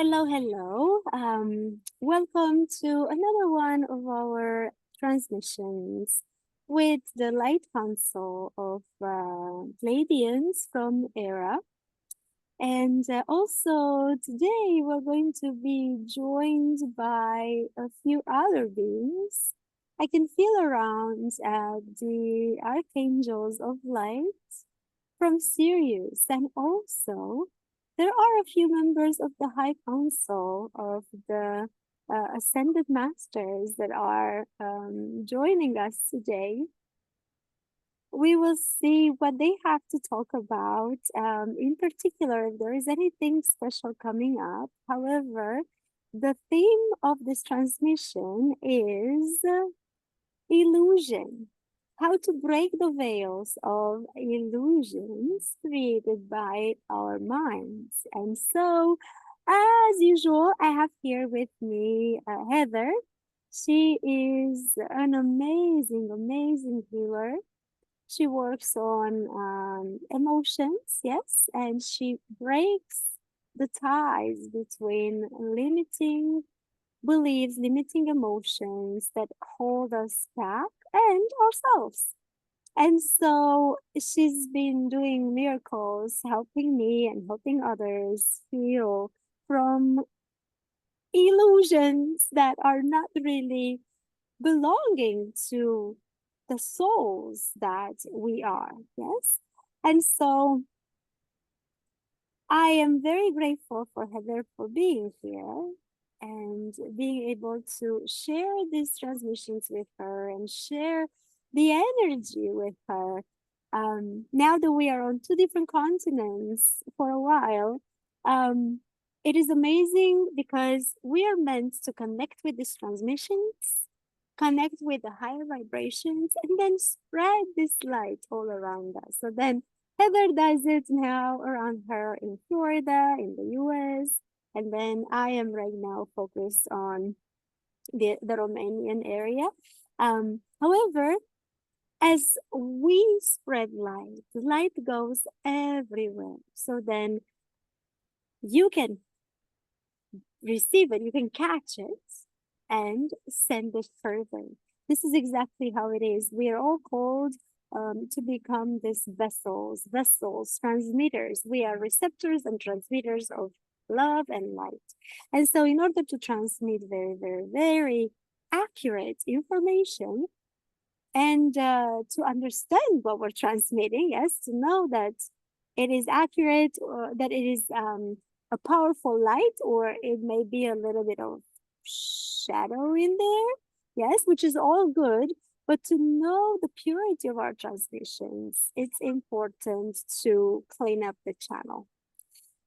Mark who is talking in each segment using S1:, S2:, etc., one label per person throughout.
S1: Hello, hello. Welcome to another one of our transmissions with the Light Council of Pleiadians from Erra. And also today we're going to be joined by a few other beings. I can feel around the Archangels of Light from Sirius, and also there are a few members of the High Council of the Ascended Masters that are joining us today. We will see what they have to talk about. In particular, if there is anything special coming up. However, the theme of this transmission is illusion. How to break the veils of illusions created by our minds. And so, as usual, I have here with me Heather. She is an amazing, amazing healer. She works on emotions, yes, and she breaks the ties between limiting beliefs, limiting emotions that hold us back and ourselves. And so she's been doing miracles, helping me and helping others heal from illusions that are not really belonging to the souls that we are. Yes. And so I am very grateful for Heather for being here and being able to share these transmissions with her and share the energy with her. Now that we are on two different continents for a while, it is amazing because we are meant to connect with these transmissions, connect with the higher vibrations, and then spread this light all around us. So then Heather does it now around her in Florida, in the US, and then I am right now focused on the Romanian area. However, as we spread light, light goes everywhere. So then you can receive it, you can catch it and send it further. This is exactly how it is. We are all called to become these vessels, transmitters. We are receptors and transmitters of love and light. And so in order to transmit very, very, very accurate information and to understand what we're transmitting, yes, to know that it is accurate or that it is a powerful light, or it may be a little bit of shadow in there, yes, which is all good. But to know the purity of our transmissions, it's important to clean up the channel.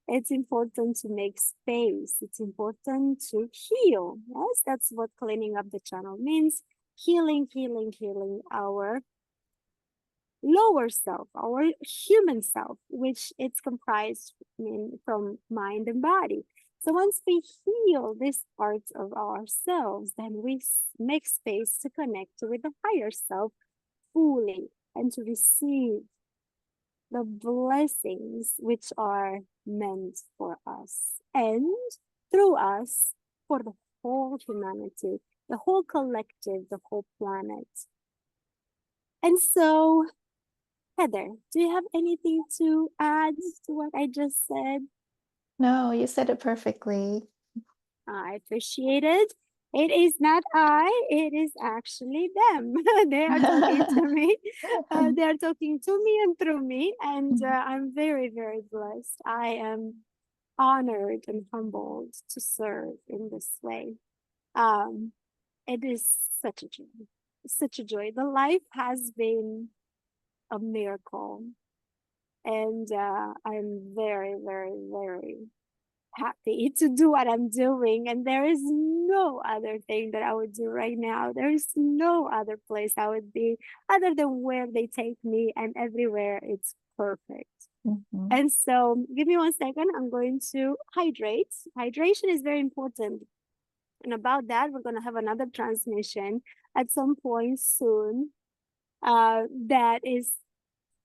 S1: It's important to make space. It's important to heal. Yes, that's what cleaning up the channel means. Healing our lower self, our human self, which it's comprised from mind and body. So once we heal these parts of ourselves, then we make space to connect with the higher self fully and to receive the blessings which are meant for us and through us for the whole humanity, the whole collective, the whole planet. And so, Heather, do you have anything to add to what I just said?
S2: No, you said it perfectly.
S1: I appreciate it. It is not I, it is actually them. They are talking to me. They are talking to me and through me. And I'm very, very blessed. I am honored and humbled to serve in this way. It is such a joy. Such a joy. The life has been a miracle. And I'm very, very, very happy to do what I'm doing. And there is no other thing that I would do right now. There is no other place I would be other than where they take me, and everywhere it's perfect. And so give me 1 second. I'm going to hydrate. Hydration is very important. And about that, we're going to have another transmission at some point soon. That is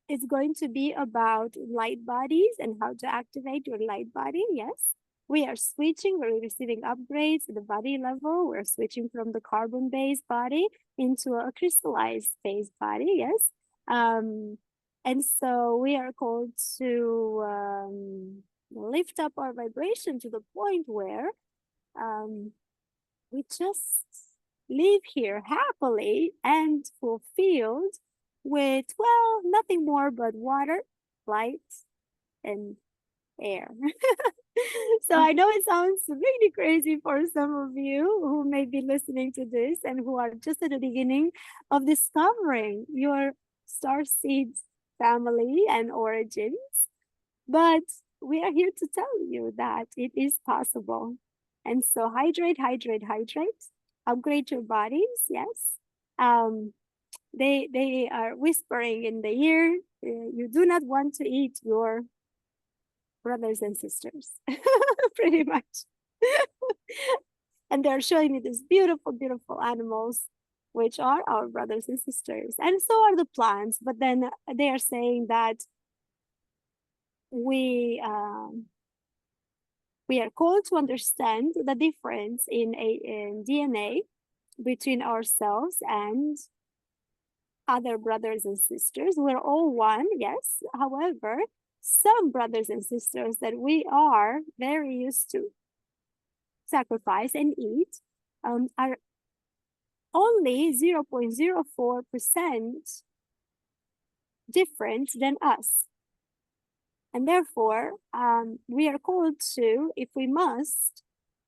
S1: it's going to be about light bodies and how to activate your light body. Yes. We are switching, we're receiving upgrades at the body level. We're switching from the carbon-based body into a crystallized phase body, yes. And so we are called to lift up our vibration to the point where we just live here happily and fulfilled with, well, nothing more but water, light, and air. So I know it sounds really crazy for some of you who may be listening to this and who are just at the beginning of discovering your starseed family and origins. But we are here to tell you that it is possible. And so hydrate, hydrate, hydrate. Upgrade your bodies, yes. They are whispering in the ear. You do not want to eat your brothers and sisters, pretty much. And they're showing me these beautiful, beautiful animals, which are our brothers and sisters. And so are the plants. But then they are saying that we are called to understand the difference in DNA between ourselves and other brothers and sisters. We're all one, yes. However, some brothers and sisters that we are very used to sacrifice and eat are only 0.04% different than us. And therefore, we are called to, if we must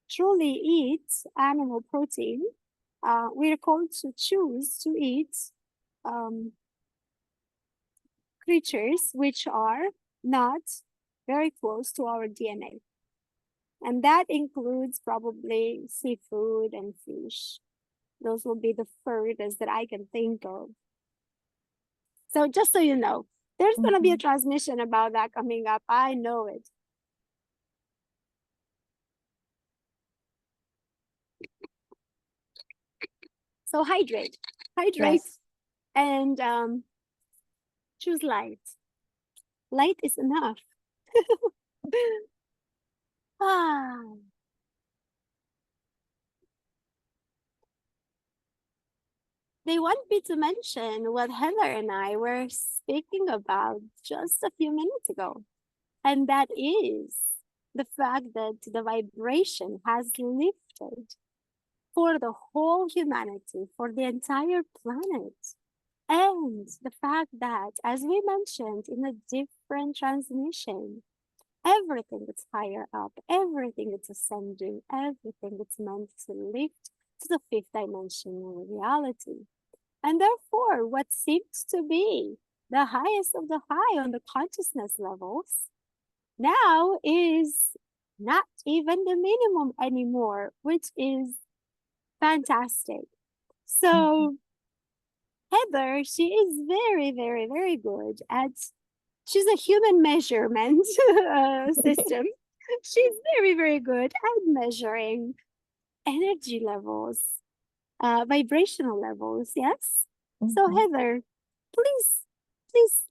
S1: truly eat animal protein, we are called to choose to eat creatures which are not very close to our DNA. And that includes probably seafood and fish. Those will be the furthest that I can think of. So just so you know, there's going to be a transmission about that coming up. I know it. So hydrate,
S2: Yes.
S1: and choose light. Light is enough. Ah. They want me to mention what Heather and I were speaking about just a few minutes ago. And that is the fact that the vibration has lifted for the whole humanity, for the entire planet. And the fact that, as we mentioned in a different transmission, everything that's higher up, everything that's ascending, everything that's meant to lift to the fifth dimensional reality. And therefore, what seems to be the highest of the high on the consciousness levels now is not even the minimum anymore, which is fantastic. So Heather, she is very, very, very good at, she's a human measurement system. She's very, very good at measuring energy levels, vibrational levels, yes? So Heather, please,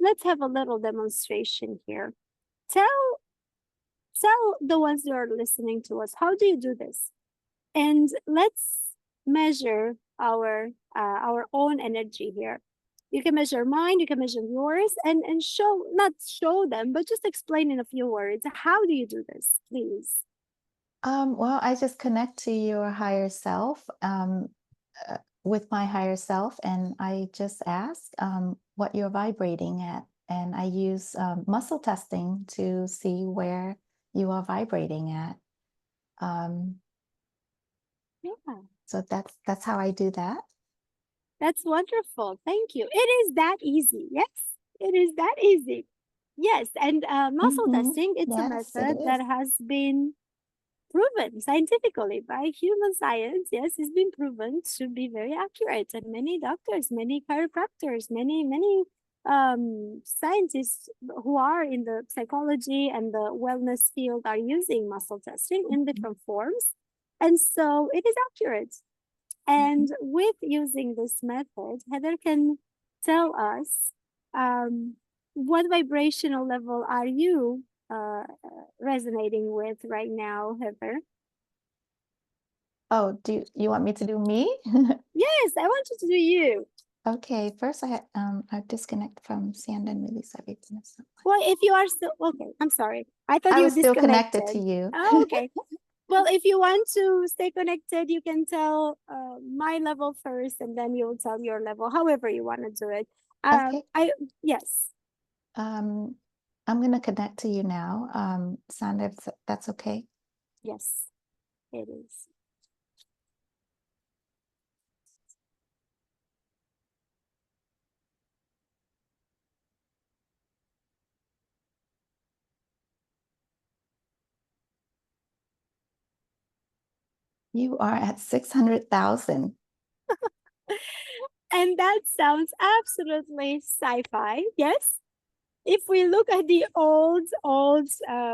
S1: let's have a little demonstration here. Tell the ones who are listening to us, how do you do this? And let's measure our own energy here. You can measure mine, you can measure yours, and not show them, but just explain in a few words. How do you do this, please?
S2: Well, I just connect to your higher self with my higher self, and I just ask what you're vibrating at. And I use muscle testing to see where you are vibrating at.
S1: Yeah.
S2: So that's how I do that.
S1: That's wonderful. Thank you. It is that easy. Yes, it is that easy. Yes, and muscle testing, it's a
S2: Yes, it
S1: method that
S2: is.
S1: has been proven scientifically by human science. Yes, it's been proven to be very accurate. And many doctors, many chiropractors, many scientists who are in the psychology and the wellness field are using muscle testing in different forms. And so it is accurate. And with using this method, Heather can tell us what vibrational level are you resonating with right now, Heather?
S2: Oh, do you want me to do me?
S1: Yes, I want you to do you.
S2: Okay, first I disconnect from sand and release everything.
S1: Well, if you are still okay, I'm sorry. I thought
S2: I
S1: you
S2: was still connected to
S1: disconnected.
S2: you.
S1: Oh, okay. Well, if you want to stay connected, you can tell my level first, and then you'll tell your level, however you want to do it.
S2: Okay.
S1: Yes,
S2: I'm gonna connect to you now. Sandra, if that's okay.
S1: yes, it is.
S2: You are at 600,000.
S1: And that sounds absolutely sci-fi. Yes. If we look at the old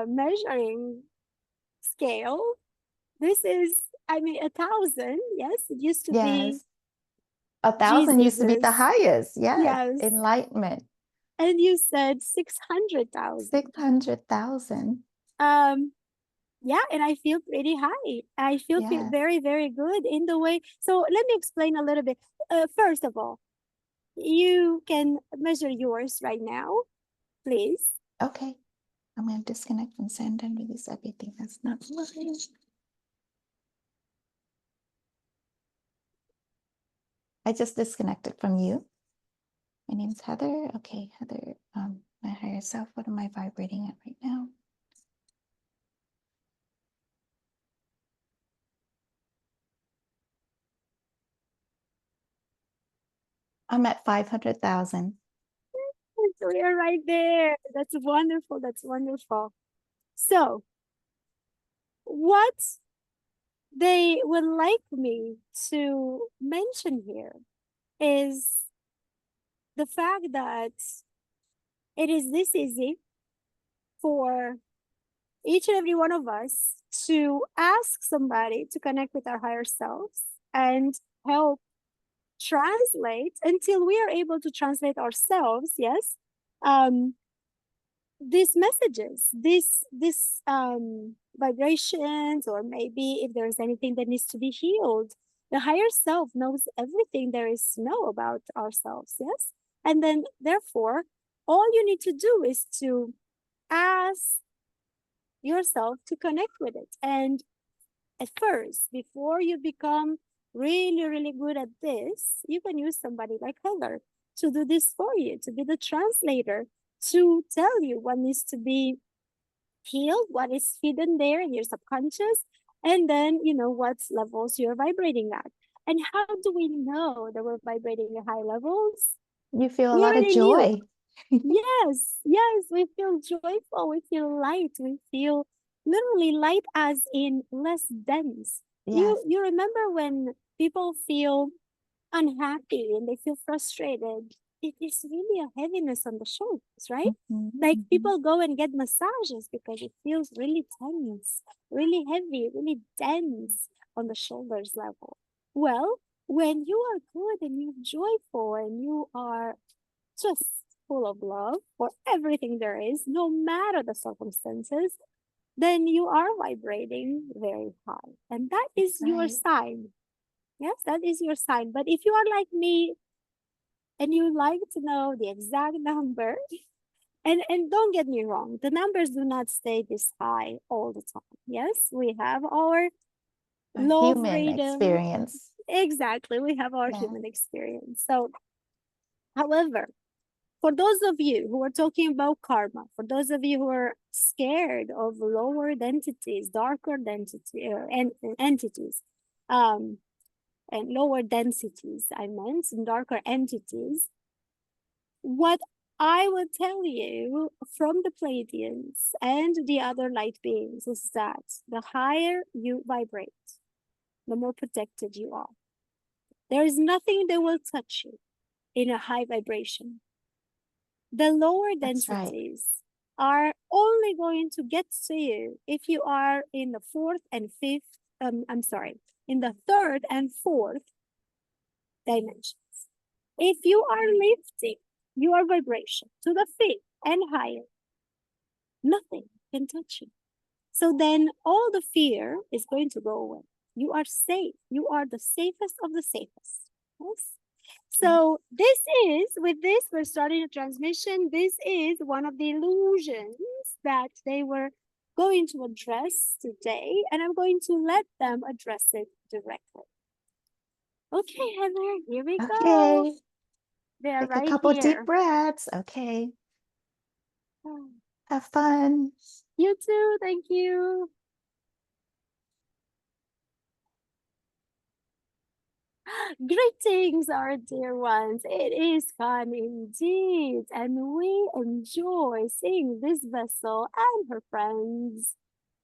S1: measuring scale, this is, I mean, 1,000. Yes, it used to be
S2: Yes. 1,000 used to be the
S1: Jesus's.
S2: highest. Yes.
S1: Yes.
S2: Enlightenment.
S1: And you said 600,000.
S2: 600,000.
S1: Um, yeah, and I feel pretty high. I feel
S2: Yes.
S1: very, very good in the way. So let me explain a little bit. First of all, you can measure yours right now, please.
S2: Okay. I'm going to disconnect from send and release everything that's not mine. I just disconnected from you. My name's Heather. Okay, Heather, my higher self, what am I vibrating at right now? I'm at 500,000.
S1: So you're right there. That's wonderful. That's wonderful. So, what they would like me to mention here is the fact that it is this easy for each and every one of us to ask somebody to connect with our higher selves and help translate until we are able to translate ourselves, yes, um, these messages, this vibrations, or maybe if there's anything that needs to be healed. The higher self knows everything there is to know about ourselves, yes? And then therefore, all you need to do is to ask yourself to connect with it. And at first, before you become really, really good at this, you can use somebody like Heather to do this for you, to be the translator, to tell you what needs to be healed, what is hidden there in your subconscious, and then, what levels you're vibrating at. And how do we know that we're vibrating at high levels?
S2: You feel a
S1: We
S2: lot of
S1: already knew.
S2: joy.
S1: Yes, yes, we feel joyful, we feel light, we feel literally light as in less dense. You
S2: Yes.
S1: you remember when people feel unhappy and they feel frustrated, it is really a heaviness on the shoulders, right?
S2: Mhm,
S1: Like
S2: mhm.
S1: people go and get massages because it feels really tense, really heavy, really dense on the shoulders level. Well, when you are good and you're joyful and you are just full of love for everything there is, no matter the circumstances, then you are vibrating very high. And that is
S2: That's
S1: your
S2: right.
S1: sign. Yes, that is your sign. But if you are like me and you like to know the exact number, and don't get me wrong, the numbers do not stay this high all the time. Yes, we have our
S2: A
S1: love
S2: human
S1: rhythm.
S2: experience.
S1: Exactly, we have our
S2: Yeah.
S1: human experience. So, however, for those of you who are talking about karma, for those of you who are scared of lower entities, darker density and entities, um, and lower densities, I meant, and darker entities, what I will tell you from the Pleiadians and the other light beings is that the higher you vibrate, the more protected you are. There is nothing that will touch you in a high vibration. The lower
S2: That's right.
S1: densities are only going to get to you if you are in the fourth and fifth, in the third and fourth dimensions. If you are lifting your vibration to the fifth and higher, nothing can touch you. So then all the fear is going to go away. You are safe. You are the safest of the safest. Yes. So with this, we're starting a transmission. This is one of the illusions that they were going to address today, and I'm going to let them address it directly. Okay, Heather, here we go.
S2: Okay.
S1: They're
S2: Take a
S1: right
S2: couple
S1: here.
S2: deep breaths. Okay. Have fun.
S1: You too. Thank you. Greetings, our dear ones. It is fun indeed, and we enjoy seeing this vessel and her friends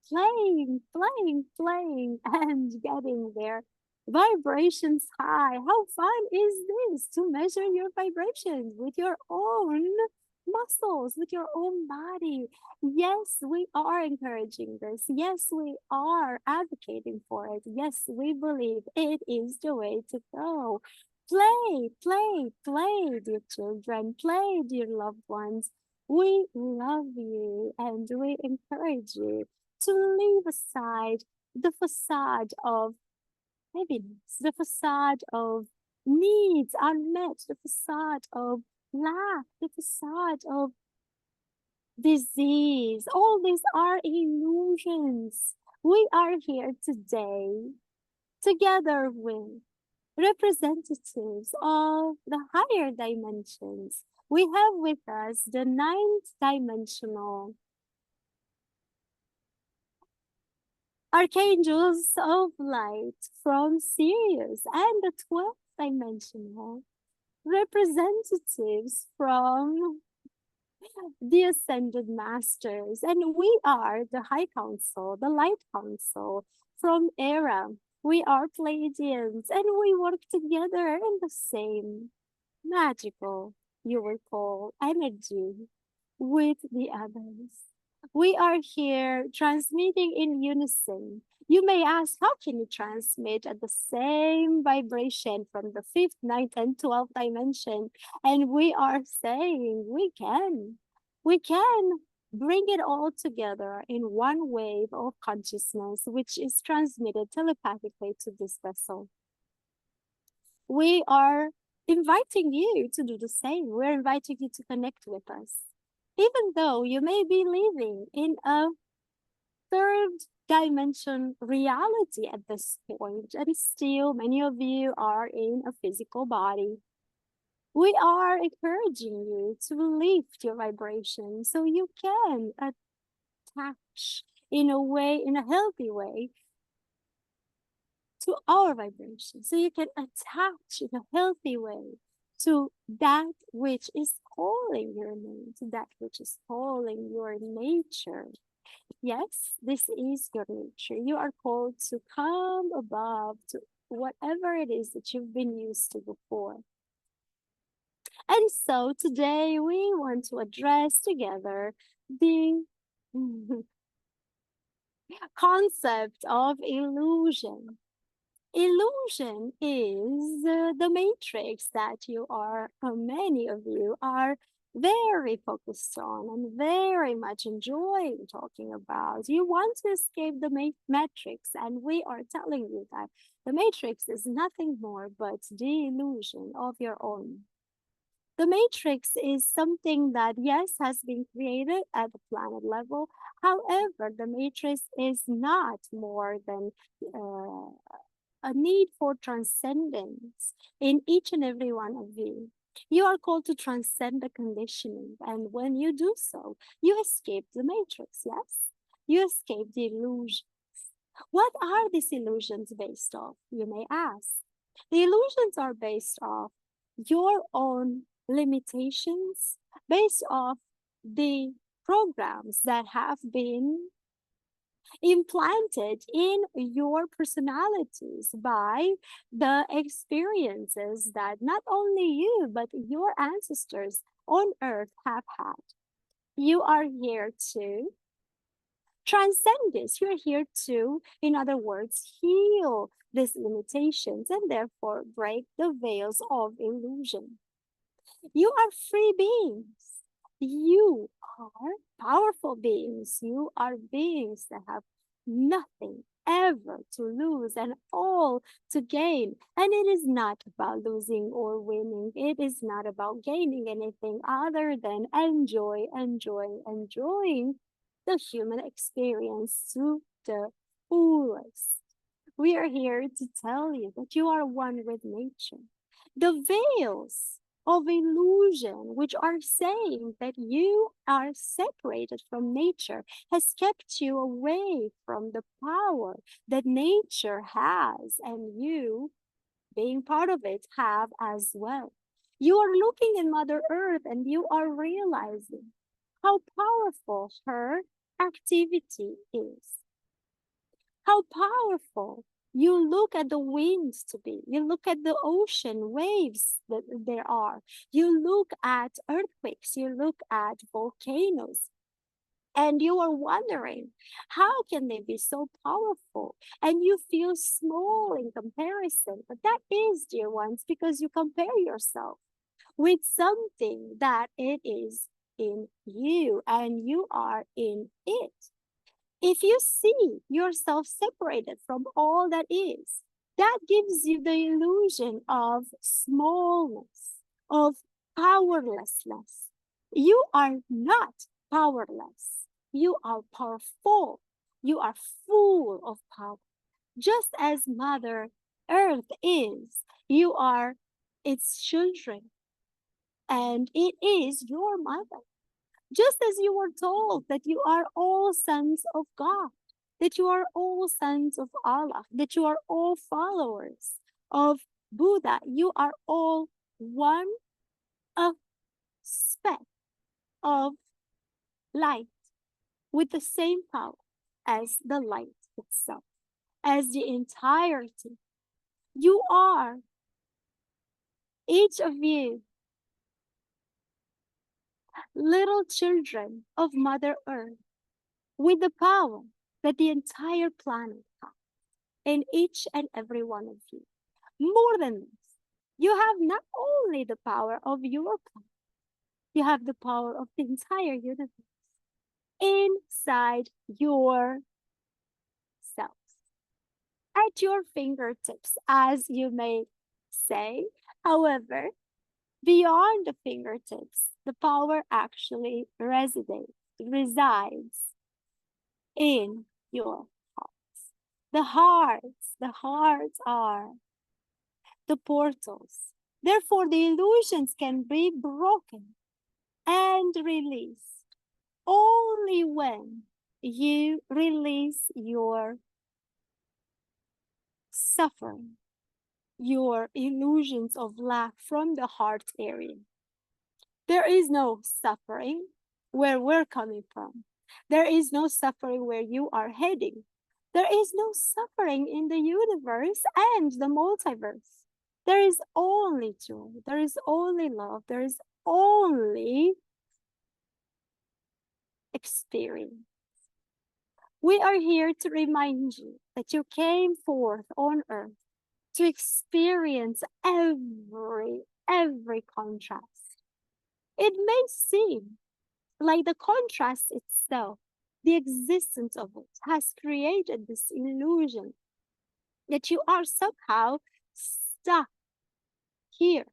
S1: playing, and getting their vibrations high. How fun is this to measure your vibrations with your own muscles, with your own body? Yes, we are encouraging this. Yes, we are advocating for it. Yes, we believe it is the way to go. Play, dear children. Play, dear loved ones. We love you and we encourage you to leave aside the facade of heaviness, the facade of needs unmet, the facade of lack, the facade of disease. All these are illusions. We are here today together with representatives of the higher dimensions. We have with us the ninth dimensional Archangels of Light from Sirius and the 12th dimensional representatives from the Ascended Masters. And we are the High Council, the Light Council from Erra. We are Pleiadians and we work together in the same magical, you will call, energy with the others. We are here transmitting in unison. You may ask, how can you transmit at the same vibration from the fifth, ninth, and 12th dimension? And we are saying we can. We can bring it all together in one wave of consciousness, which is transmitted telepathically to this vessel. We are inviting you to do the same. We're inviting you to connect with us. Even though you may be living in a third dimension reality at this point, and still many of you are in a physical body, we are encouraging you to lift your vibration so you can attach in a way, in a healthy way, to our vibration. So you can attach in a healthy way to that which is calling your name, to that which is calling your nature. Yes, this is your nature. You are called to come above to whatever it is that you've been used to before. And so today we want to address together the concept of illusion. Illusion is the matrix that many of you are very focused on and very much enjoying talking about. You want to escape the matrix, and we are telling you that the matrix is nothing more but the illusion of your own. The matrix is something that, yes, has been created at the planet level. However, the matrix is not more than a need for transcendence in each and every one of you. You are called to transcend the conditioning, and when you do so, you escape the matrix, yes? You escape the illusions. What are these illusions based off, you may ask? The illusions are based off your own limitations, based off the programs that have been implanted in your personalities by the experiences that not only you, but your ancestors on earth have had. You are here to transcend this. You're here to, in other words, heal these limitations and therefore break the veils of illusion. You are free beings. You are powerful beings. You are beings that have nothing ever to lose and all to gain. And it is not about losing or winning. It is not about gaining anything other than enjoying the human experience to the fullest. We are here to tell you that you are one with nature. The veils of illusion, which are saying that you are separated from nature, has kept you away from the power that nature has, and you, being part of it, have as well. You are looking in Mother Earth and you are realizing how powerful her activity is, how powerful you look at the winds to be. You look at the ocean waves that there are. You look at earthquakes. You look at volcanoes. And you are wondering, how can they be so powerful? And you feel small in comparison. But that is, dear ones, because you compare yourself with something that it is in you and you are in it. If you see yourself separated from all that is, that gives you the illusion of smallness, of powerlessness. You are not powerless. You are powerful. You are full of power. Just as Mother Earth is, you are its children, and it is your mother. Just as you were told that you are all sons of God, that you are all sons of Allah, that you are all followers of Buddha, you are all one of speck of light with the same power as the light itself, as the entirety. You are, each of you, little children of Mother Earth with the power that the entire planet has in each and every one of you. More than this, you have not only the power of your planet, you have the power of the entire universe inside your self, at your fingertips, as you may say. However, beyond the fingertips, the power actually resides in your hearts. The hearts are the portals. Therefore, the illusions can be broken and released only when you release your suffering, your illusions of lack from the heart area. There is no suffering where we're coming from. There is no suffering where you are heading. There is no suffering in the universe and the multiverse. There is only joy. There is only love. There is only experience. We are here to remind you that you came forth on earth to experience every contrast. It may seem like the contrast itself, the existence of it, has created this illusion that you are somehow stuck here.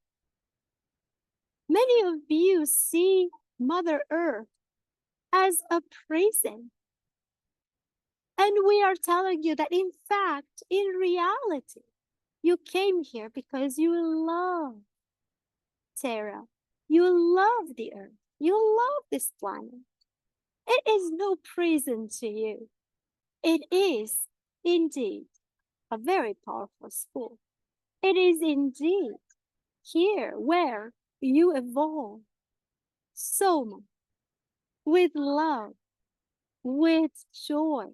S1: Many of you see Mother Earth as a prison. And we are telling you that, in fact, in reality, you came here because you love Terra. You love the earth. You love this planet. It is no prison to you. It is indeed a very powerful school. It is indeed here where you evolve so much with love, with joy.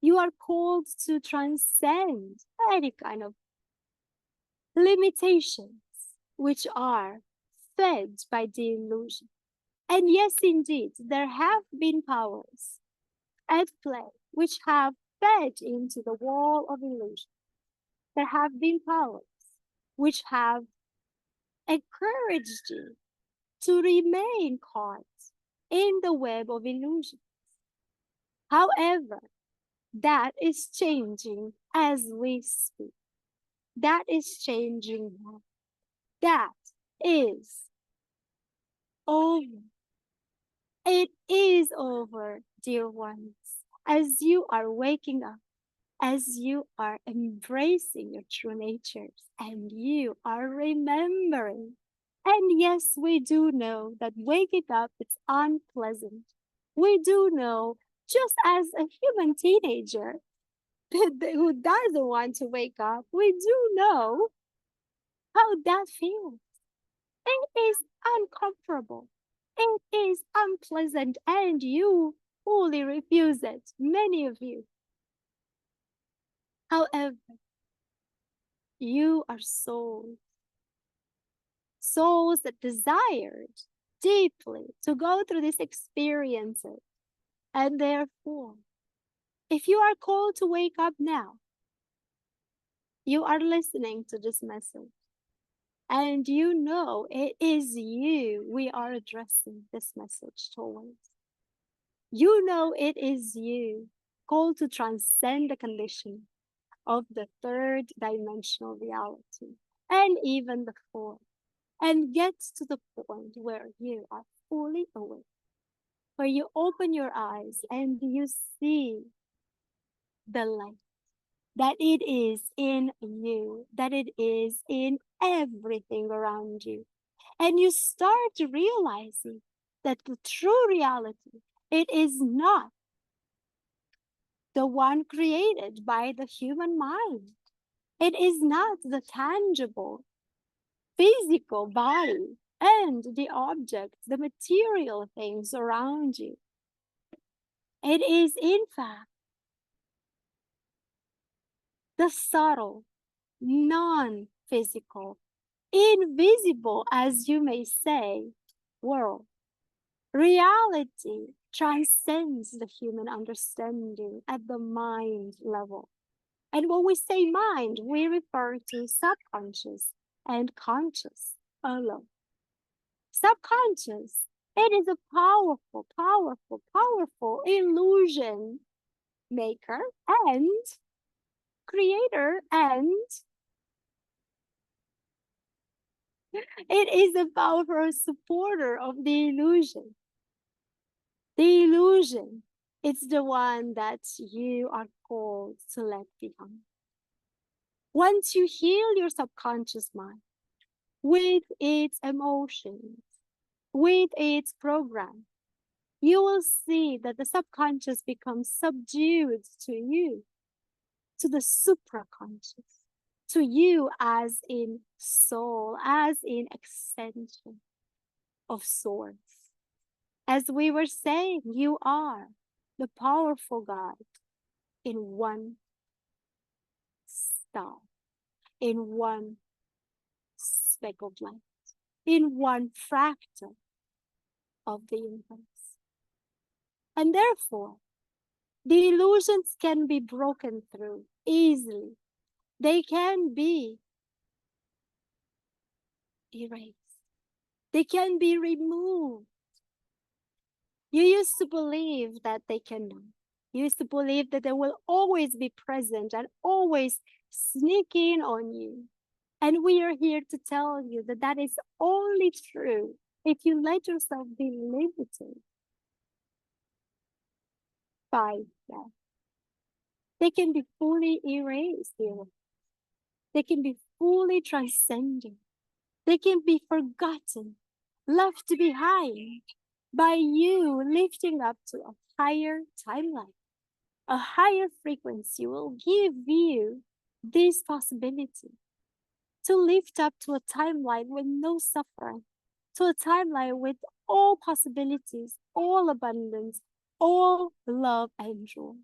S1: You are called to transcend any kind of limitations which are fed by the illusion. And yes, indeed, there have been powers at play which have fed into the wall of illusion. There have been powers which have encouraged you to remain caught in the web of illusion. However, that is changing as we speak. That is changing now. That is over. It is over, dear ones. As you are waking up, as you are embracing your true natures, and you are remembering. And yes, we do know that waking up is unpleasant. We do know, just as a human teenager who doesn't want to wake up, we do know how that feels. It is uncomfortable. It is unpleasant, and you fully refuse it, many of you. However, you are souls that desired deeply to go through these experiences. And therefore, if you are called to wake up now, you are listening to this message. And you know it is you we are addressing this message towards. You know it is you called to transcend the condition of the third dimensional reality and even the fourth, and get to the point where you are fully awake, where you open your eyes and you see the light, that it is in you, that it is in everything around you. And you start realizing that the true reality, it is not the one created by the human mind. It is not the tangible, physical body and the objects, the material things around you. It is, in fact, the subtle, non physical, invisible, as you may say, world. Reality transcends the human understanding at the mind level. And when we say mind, we refer to subconscious and conscious alone. Subconscious, it is a powerful, powerful, powerful illusion maker and creator, and it is a powerful supporter of the illusion. The illusion, it's the one that you are called to let behind. Once you heal your subconscious mind with its emotions, with its program, you will see that the subconscious becomes subdued to you, to the supraconscious, to you as in soul, as in extension of source. As we were saying, you are the powerful God in one star, in one speck of light, in one fractal of the universe. And therefore, the illusions can be broken through easily. They can be erased. They can be removed. You used to believe that they cannot. You used to believe that they will always be present and always sneak in on you. And we are here to tell you that that is only true if you let yourself be limited by that. They can be fully erased, dear. They can be fully transcended. They can be forgotten, left behind by you lifting up to a higher timeline. A higher frequency will give you this possibility to lift up to a timeline with no suffering, to a timeline with all possibilities, all abundance, all love and joy.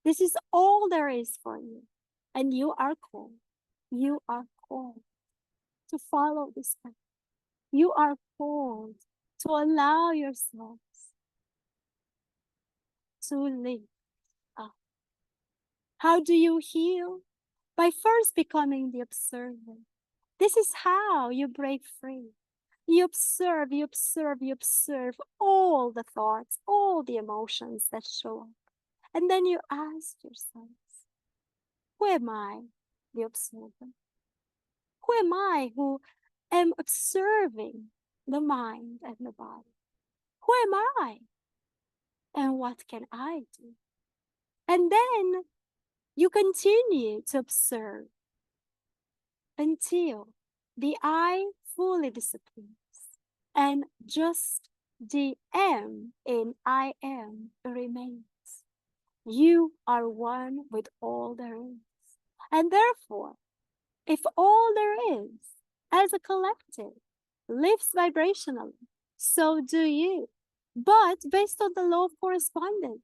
S1: This is all there is for you. And you are called. You are called to follow this path. You are called to allow yourselves to live up. How do you heal? By first becoming the observer. This is how you break free. You observe, you observe, you observe all the thoughts, all the emotions that show up. And then you ask yourself, who am I, the observer? Who am I who am observing the mind and the body? Who am I? And what can I do? And then you continue to observe until the I fully disappears and just the M in I am remains. You are one with all there is. And therefore, if all there is as a collective lives vibrationally, so do you. But based on the law of correspondence,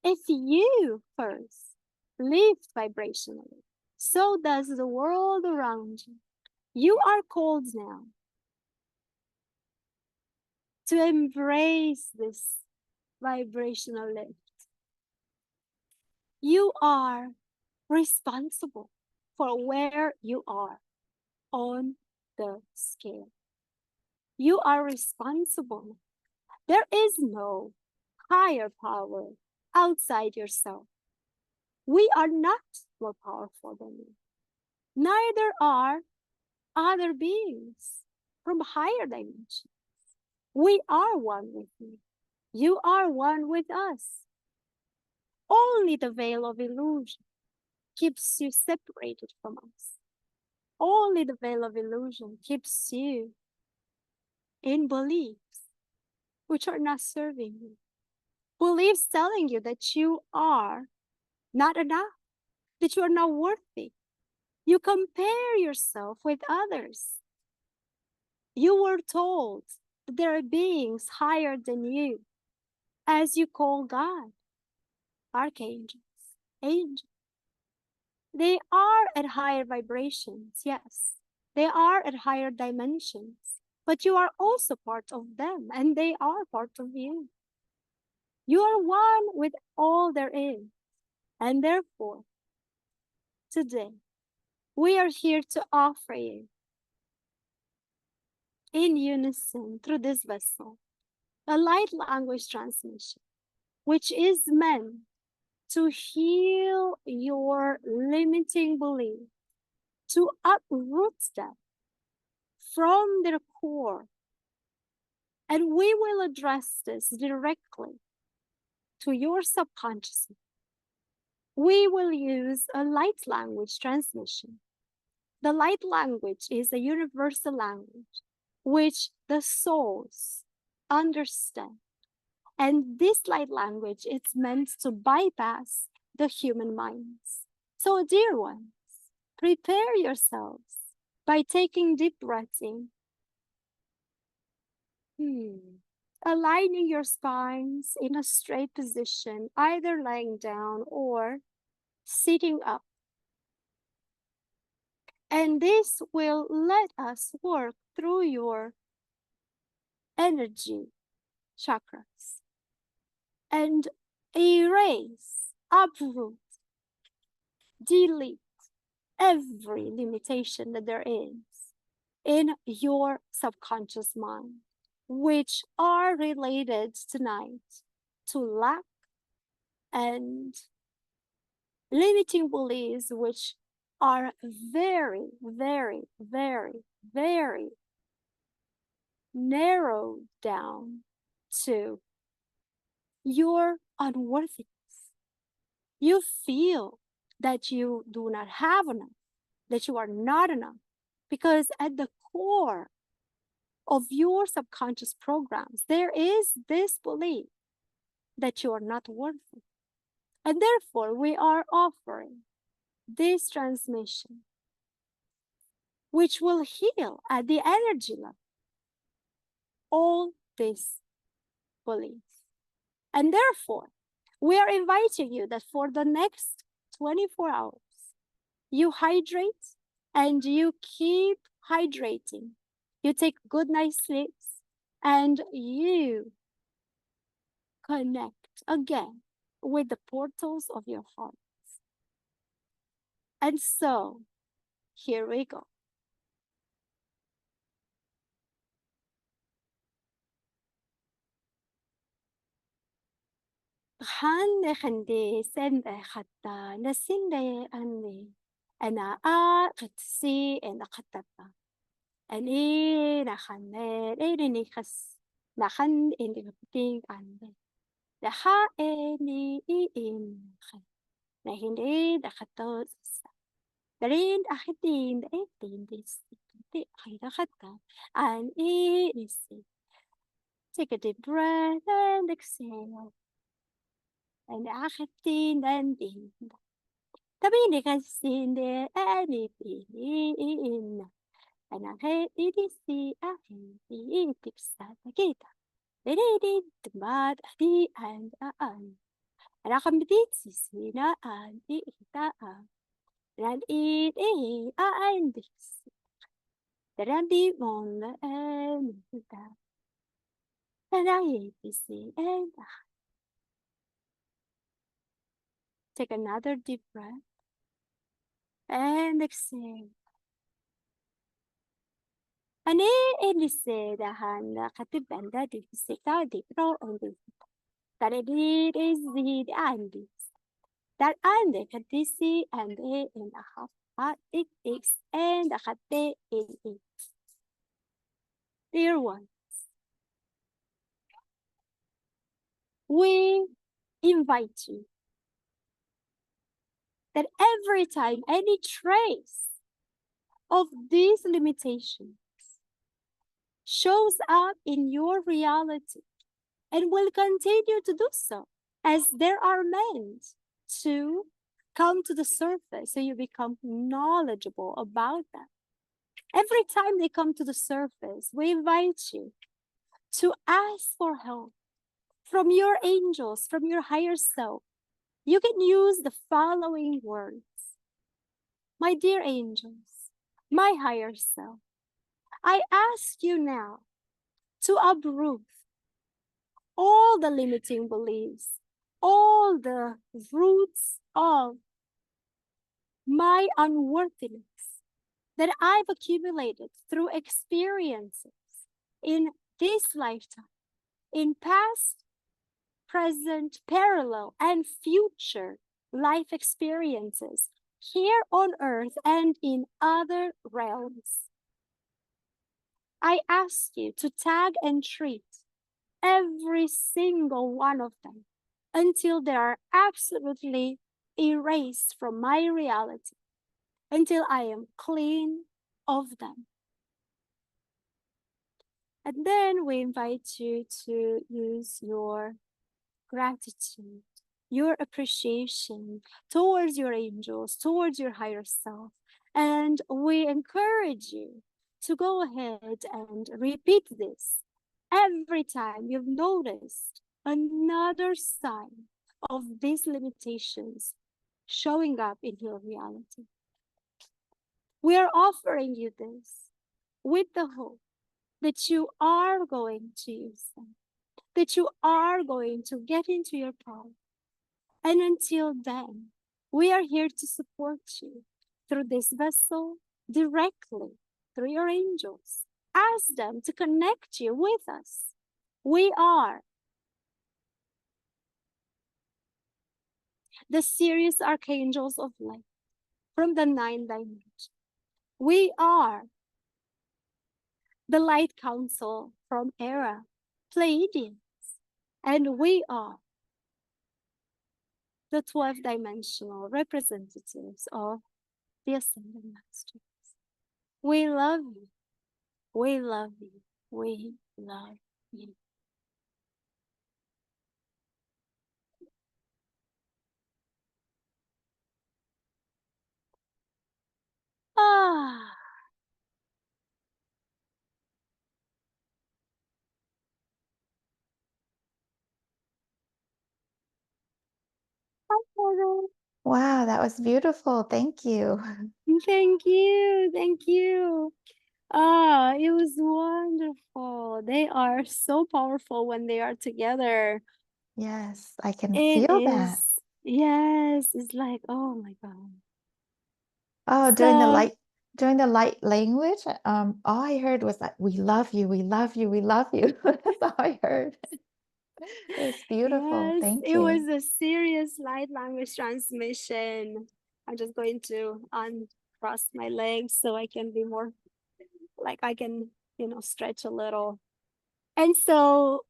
S1: if you first live vibrationally, so does the world around you. You are called now to embrace this vibrational lift. You are responsible for where you are on the scale. You are responsible. There is no higher power outside yourself. We are not more powerful than you. Neither are other beings from higher dimensions. We are one with you. You are one with us. Only the veil of illusion keeps you separated from us. Only the veil of illusion keeps you in beliefs which are not serving you. Beliefs telling you that you are not enough, that you are not worthy. You compare yourself with others. You were told that there are beings higher than you, as you call God, archangels, angels. They are at higher vibrations, yes. They are at higher dimensions, but you are also part of them, and they are part of you. You are one with all there is, and therefore, today, we are here to offer you, in unison through this vessel, a light language transmission, which is meant to heal your limiting belief, to uproot them from their core. And we will address this directly to your subconscious. We will use a light language transmission. The light language is a universal language which the souls understand. And this light language is meant to bypass the human minds. So, dear ones, prepare yourselves by taking deep breaths in. Aligning your spines in a straight position, either lying down or sitting up. And this will let us work through your energy chakras and erase, uproot, delete every limitation that there is in your subconscious mind, which are related tonight to lack and limiting beliefs, which are very, very, very, very narrowed down to your unworthiness. You feel that you do not have enough, that you are not enough, because at the core of your subconscious programs, there is this belief that you are not worthy. And therefore, we are offering this transmission, which will heal at the energy level all these beliefs. And therefore, we are inviting you that for the next 24 hours, you hydrate and you keep hydrating. You take good night's sleeps and you connect again with the portals of your hearts. And so, here we go. hande khande sende khatta nasinde ande ana a khatsi ena khatata ani na khande ene ni khas na khan ene kapiting ande da ha eni I in na hindi da khatos darin ahitin da etin dis ti khida khatta an is take a deep breath and exhale and ahitin and in Tabini kasinde anything and I hate it is the ahindi tipsa Taygeta. Did mad di and an. And I can be sisina and ita and it and this. The randi mon and ita. And I hate this and take another deep breath and exhale. Ani elise dahan katibanda di sita di pro on the that it is the Andes. That ande katisi and a in a half at it is and a hate in it. Dear one, we invite you that every time any trace of these limitations shows up in your reality and will continue to do so as there are meant to come to the surface so you become knowledgeable about them. Every time they come to the surface, we invite you to ask for help from your angels, from your higher self. You can use the following words. My dear angels, my higher self, I ask you now to uproot all the limiting beliefs, all the roots of my unworthiness that I've accumulated through experiences in this lifetime, in past, present, parallel, and future life experiences here on earth and in other realms. I ask you to tag and treat every single one of them until they are absolutely erased from my reality, until I am clean of them. And then we invite you to use your gratitude, your appreciation towards your angels, towards your higher self. And we encourage you to go ahead and repeat this every time you've noticed another sign of these limitations showing up in your reality. We are offering you this with the hope that you are going to use them, that you are going to get into your power. And until then, we are here to support you through this vessel directly through your angels. Ask them to connect you with us. We are the Sirius Archangels of Light from the 9th dimension. We are the Light Council from Erra, Pleiadians, and we are the 12th dimensional representatives of the Ascended Masters. We love you. We love you. We love you. Ah.
S2: Wow, that was beautiful. Thank you.
S1: Thank you. Thank you. Ah, it was wonderful. They are so powerful when they are together.
S2: Yes, I can
S1: It
S2: feel that.
S1: is, yes, it's like, oh my God.
S2: Oh,
S1: So,
S2: during the light language, all I heard was like, we love you, we love you, we love you. That's all I heard. It's beautiful.
S1: Yes,
S2: Thank
S1: it
S2: you.
S1: was a serious light language transmission. I'm just going to uncross my legs so I can be more like I can, stretch a little. And so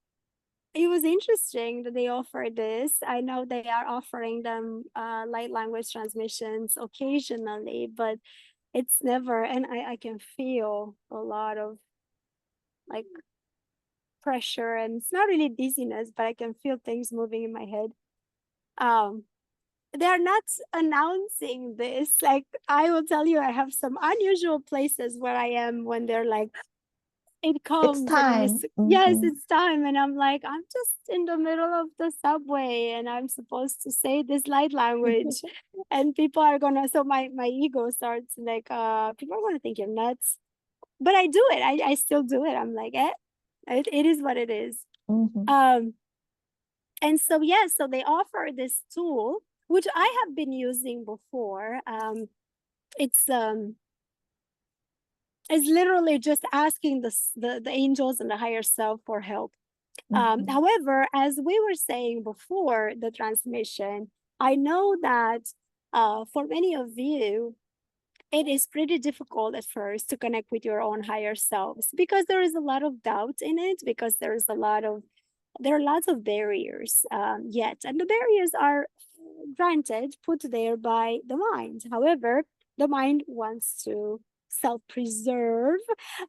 S1: it was interesting that they offered this. I know they are offering them light language transmissions occasionally, but it's never, and I can feel a lot of like pressure, and it's not really dizziness, but I can feel things moving in my head. Um, they're not announcing this. Like I will tell you, I have some unusual places where I am when they're like, it
S2: It's
S1: comes and
S2: time.
S1: yes,
S2: Hmm.
S1: it's time. And I'm like, I'm just in the middle of the subway and I'm supposed to say this light language. And people are gonna, so my ego starts like, people are gonna think you're nuts. But I do it. I still do it. I'm like, it is what it is.
S2: Hmm.
S1: Um, and so yes, so they offer this tool, which I have been using before. It's it's literally just asking the angels and the higher self for help.
S2: Hmm.
S1: However, as we were saying before the transmission, I know that for many of you, it is pretty difficult at first to connect with your own higher selves because there is a lot of doubt in it, because there are lots of barriers yet, and the barriers are granted put there by the mind. However, the mind wants to self-preserve,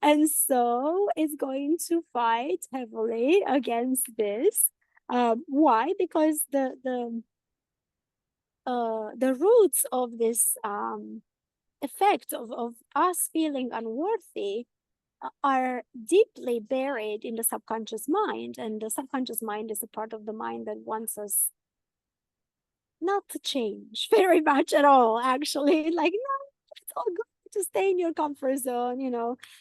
S1: and so it's going to fight heavily against this. Why? Because the roots of this effect of us feeling unworthy are deeply buried in the subconscious mind, and the subconscious mind is a part of the mind that wants us not to change very much at all, actually. Like, no, it's all good to stay in your comfort zone.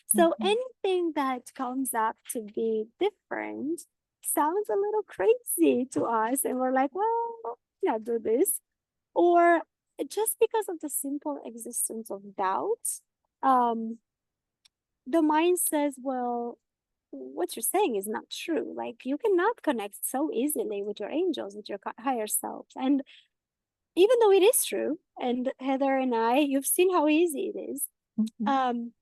S1: So
S2: Hmm.
S1: anything that comes up to be different sounds a little crazy to us, and we're like, well, yeah, do this. Or just because of the simple existence of doubt, um, the mind says, well, what you're saying is not true. Like, you cannot connect so easily with your angels, with your higher self. And even though it is true, and Heather and I, you've seen how easy it is.
S2: Hmm.
S1: Um,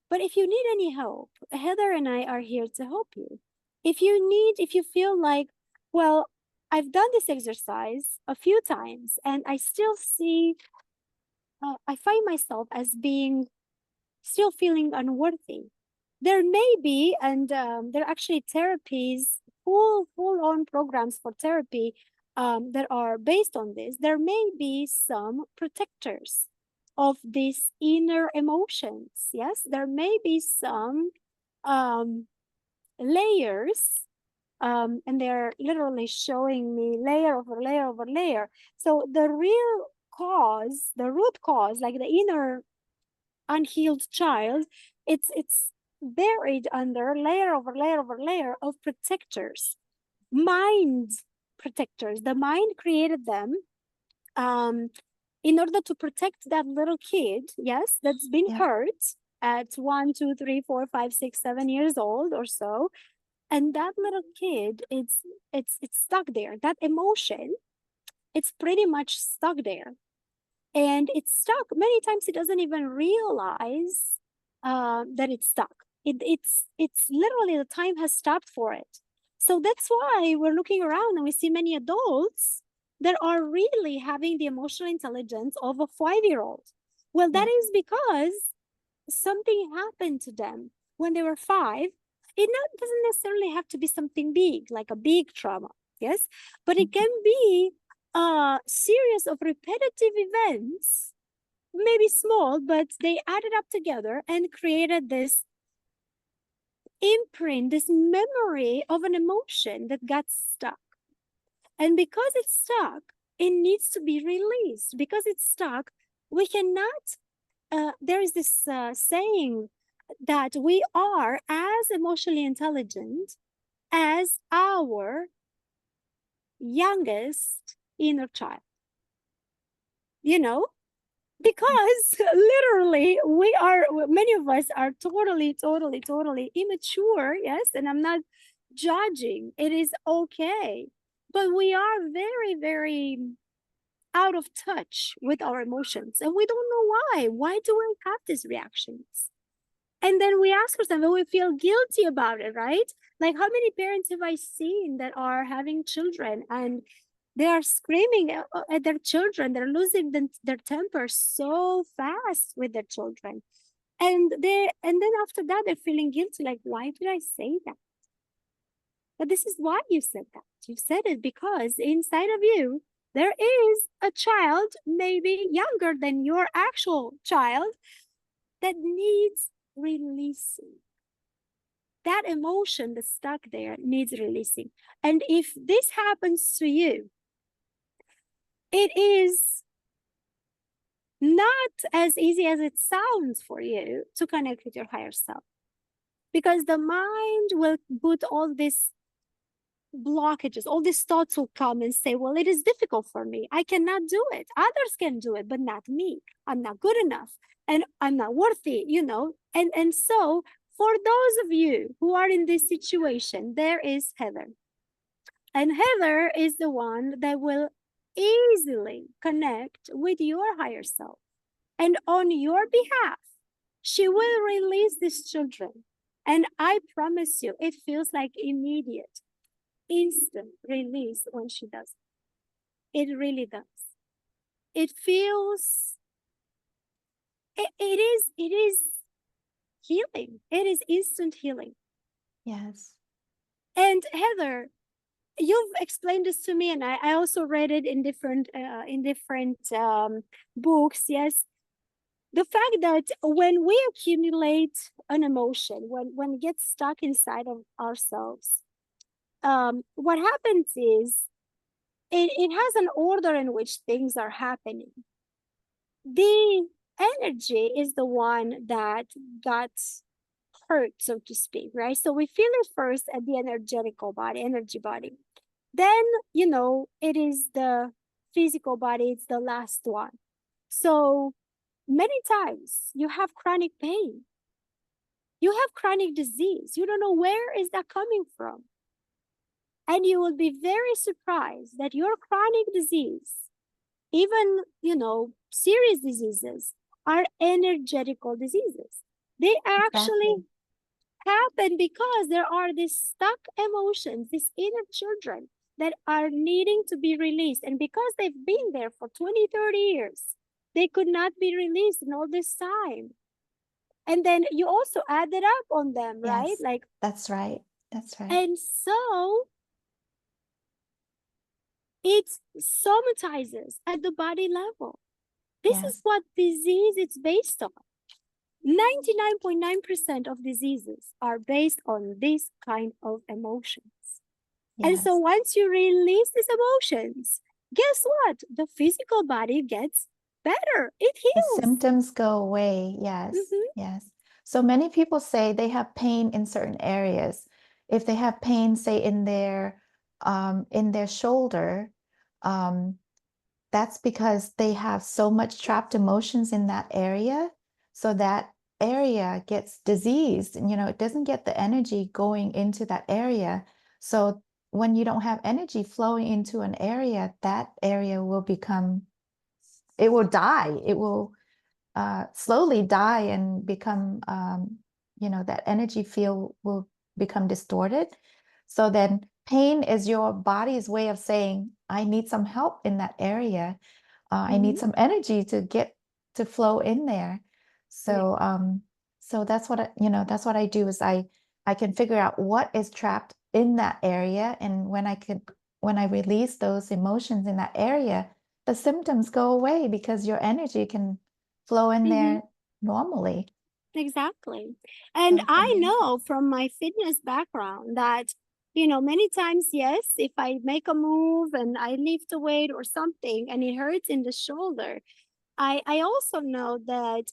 S1: but if you need any help, Heather and I are here to help you. If you feel like, well, I've done this exercise a few times and I still see, I find myself as being still feeling unworthy. There may be, and there are actually therapies, full on programs for therapy that are based on this. There may be some protectors of these inner emotions. Yes, there may be some um, layers, and they're literally showing me layer over layer over layer. So the real cause, the root cause, like the inner unhealed child, it's buried under layer over layer over layer of protectors, mind protectors. The mind created them um, in order to protect that little kid, yes, that's been
S2: Yeah.
S1: hurt at 1, 2, 3, 4, 5, 6, 7 years old or so. And that little kid, it's stuck there. That emotion, it's pretty much stuck there, and it's stuck. Many times it doesn't even realize that it's stuck. It's literally the time has stopped for it. So that's why we're looking around and we see many adults that are really having the emotional intelligence of a 5-year-old. Well, that
S2: Yeah.
S1: is because something happened to them when they were 5. Doesn't necessarily have to be something big, like a big trauma, yes, but it
S2: Hmm.
S1: can be a series of repetitive events, maybe small, but they added up together and created this imprint, this memory of an emotion that got stuck. And because it's stuck, it needs to be released. Because it's stuck, we cannot there is this saying that we are as emotionally intelligent as our youngest inner child, you know, because literally many of us are totally immature. Yes. And I'm not judging. It is okay. But we are very, very out of touch with our emotions. And we don't know why. Why do we have these reactions? And then we ask ourselves, and we feel guilty about it, right? Like, how many parents have I seen that are having children and they are screaming at their children? They're losing their temper so fast with their children. And then after that, they're feeling guilty. Like, why did I say that? But this is why you said that. You said it because inside of you, there is a child, maybe younger than your actual child, that needs releasing. That emotion that's stuck there needs releasing. And if this happens to you, it is not as easy as it sounds for you to connect with your higher self, because the mind will put all these blockages, all these thoughts will come and say, well, it is difficult for me. I cannot do it. Others can do it, but not me. I'm not good enough and I'm not worthy, you know. And so for those of you who are in this situation, there is Heather. And Heather is the one that will easily connect with your higher self. And on your behalf, she will release these children. And I promise you, it feels like immediate, instant release when she does it. It really does. It feels, it is healing. It is instant healing.
S2: Yes.
S1: And Heather, you've explained this to me, and I also read it in different books. Yes, the fact that when we accumulate an emotion, when it gets stuck inside of ourselves, what happens is it has an order in which things are happening. The energy is the one that got hurt, so to speak, right? So we feel it first at the energy body. Then, you know, it is the physical body, it's the last one. So many times you have chronic pain. You have chronic disease. You don't know where is that coming from. And you will be very surprised that your chronic disease, even, you know, serious diseases, are energetical diseases. They actually
S2: Exactly.
S1: happen because there are these stuck emotions, these inner children that are needing to be released. And because they've been there for 20, 30 years, they could not be released in all this time. And then you also add it up on them, right?
S2: Yes.
S1: Like,
S2: That's right. That's right.
S1: and so it somatizes at the body level. This is
S2: Yes.
S1: what disease is based on. 99.9% of diseases are based on this kind of emotions. And so
S2: Yes.
S1: once you release these emotions, guess what? The physical body gets better. It
S2: The
S1: heals.
S2: symptoms go away. Yes.
S1: Mm-hmm.
S2: Yes. So many people say they have pain in certain areas. If they have pain, say in their shoulder, um, that's because they have so much trapped emotions in that area. So that area gets diseased, and it doesn't get the energy going into that area. So when you don't have energy flowing into an area, that area will it will die. It will slowly die and become, that energy field will become distorted. So then pain is your body's way of saying, I need some help in that area. I
S1: Mm-hmm.
S2: need some energy to get to flow in there.
S1: Yeah.
S2: So that's what I do is I can figure out what is trapped in that area. And when I release those emotions in that area, the symptoms go away because your energy can flow in
S1: Mm-hmm.
S2: there normally.
S1: Exactly. And
S2: So it's
S1: I
S2: amazing.
S1: know from my fitness background that, you know, many times, yes, if I make a move and I lift a weight or something and it hurts in the shoulder, I also know that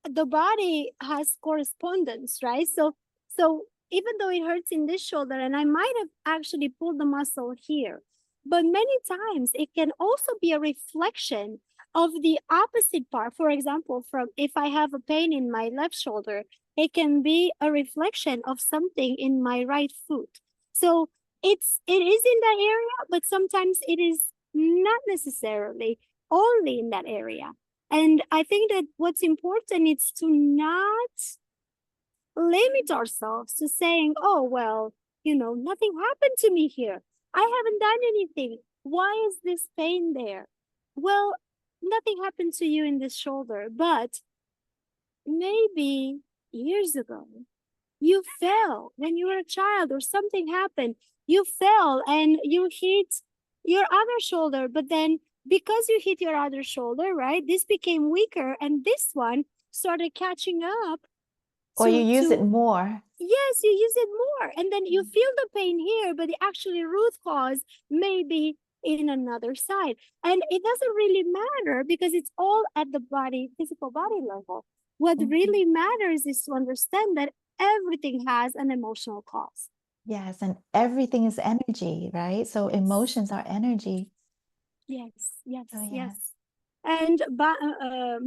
S1: the body has correspondence, right? So even though it hurts in this shoulder and I might have actually pulled the muscle here, but many times it can also be a reflection of the opposite part. For example, from if I have a pain in my left shoulder, It can be a reflection of something in my right foot. So it is in that area, but sometimes it is not necessarily only in that area. And I think that what's important is to not limit ourselves to saying, oh, well, nothing happened to me here. I haven't done anything. Why is this pain there? Well, nothing happened to you in this shoulder, but maybe years ago, you fell when you were a child or something happened. You fell and you hit your other shoulder, but then because you hit your other shoulder, right, this became weaker and this one started catching up
S2: Or you use it
S1: to
S2: more.
S1: yes, you use it more and then you feel the pain here, but the actually root cause may be in another side. And it doesn't really matter because it's all at the physical body level. What really matters is to understand that everything has an emotional cause.
S2: Yes, and everything is energy, right? So
S1: Yes.
S2: emotions are energy.
S1: Yes, yes,
S2: Oh,
S1: yes.
S2: yes.
S1: And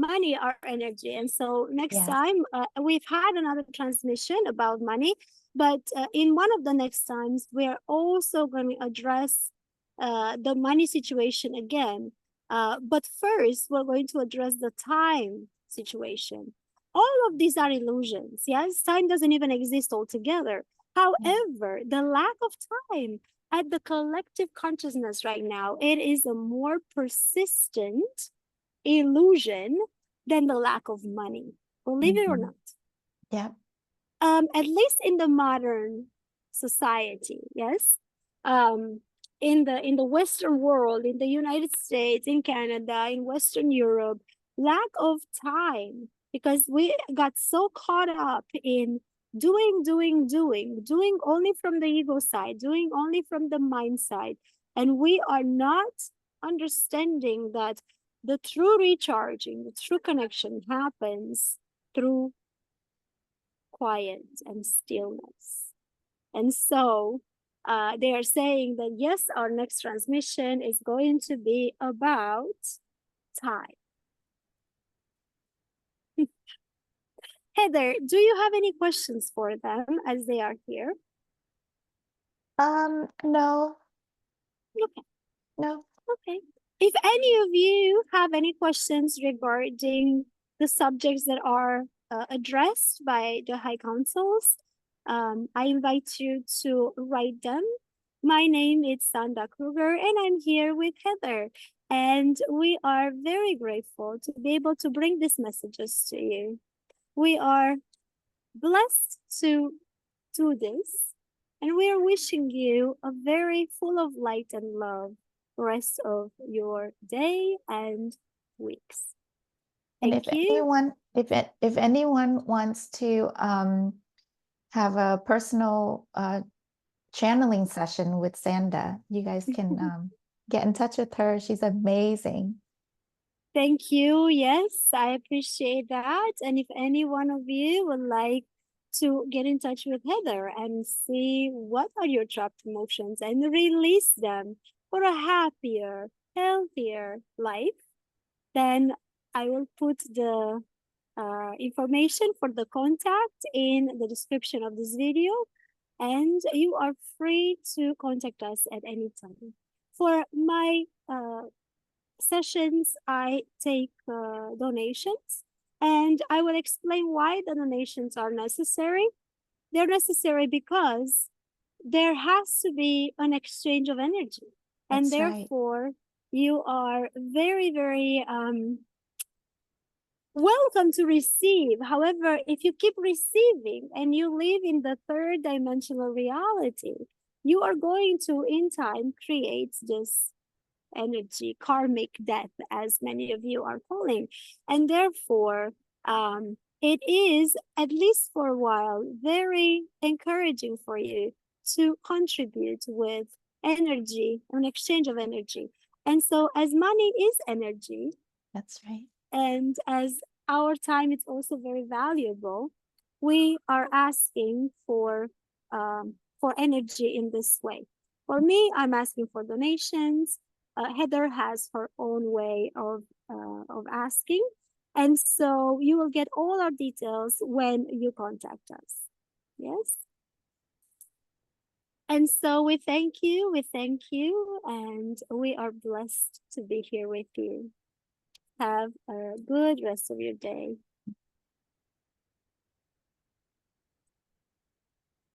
S1: money are energy. And so next
S2: Yes.
S1: time, we've had another transmission about money, but in one of the next times, we're also going to address the money situation again. But first, we're going to address the time situation. All of these are illusions. Yes, time doesn't even exist altogether. However, the lack of time at the collective consciousness right now, it is a more persistent illusion than the lack of money. Believe it or not.
S2: Yeah.
S1: At least in the modern society, yes. Um, in the Western world, in the United States, in Canada, in Western Europe, lack of time because we got so caught up in doing only from the ego side, doing only from the mind side, and we are not understanding that the true recharging, the true connection happens through quiet and stillness. And so they are saying that yes, our next transmission is going to be about time. Heather, do you have any questions for them as they are here?
S2: No,
S1: Okay.
S2: no.
S1: Okay. If any of you have any questions regarding the subjects that are addressed by the High Councils, I invite you to write them. My name is Sandra Kruger, and I'm here with Heather. And we are very grateful to be able to bring these messages to you. We are blessed to do this, and we are wishing you a very full of light and love rest of your day and weeks.
S2: And if
S1: Thank you.
S2: anyone, if anyone wants to have a personal channeling session with Sanda, you guys can get in touch with her. She's amazing.
S1: Thank you. Yes, I appreciate that. And if any one of you would like to get in touch with Heather and see what are your trapped emotions and release them for a happier, healthier life, then I will put the information for the contact in the description of this video, and you are free to contact us at any time. For my sessions, I take donations, and I will explain why the donations are necessary. They're necessary because there has to be an exchange of energy, and
S2: That's right.
S1: therefore you are very, very welcome to receive. However, if you keep receiving and you live in the third dimensional reality, you are going to, in time, create this energy, karmic death, as many of you are calling. And therefore, it is, at least for a while, very encouraging for you to contribute with energy, an exchange of energy. And so, as money is energy,
S2: That's right.
S1: and as our time is also very valuable, we are asking for energy in this way. For me, I'm asking for donations. Heather has her own way of asking. And so you will get all our details when you contact us. Yes. And so we thank you, and we are blessed to be here with you. Have a good rest of your day.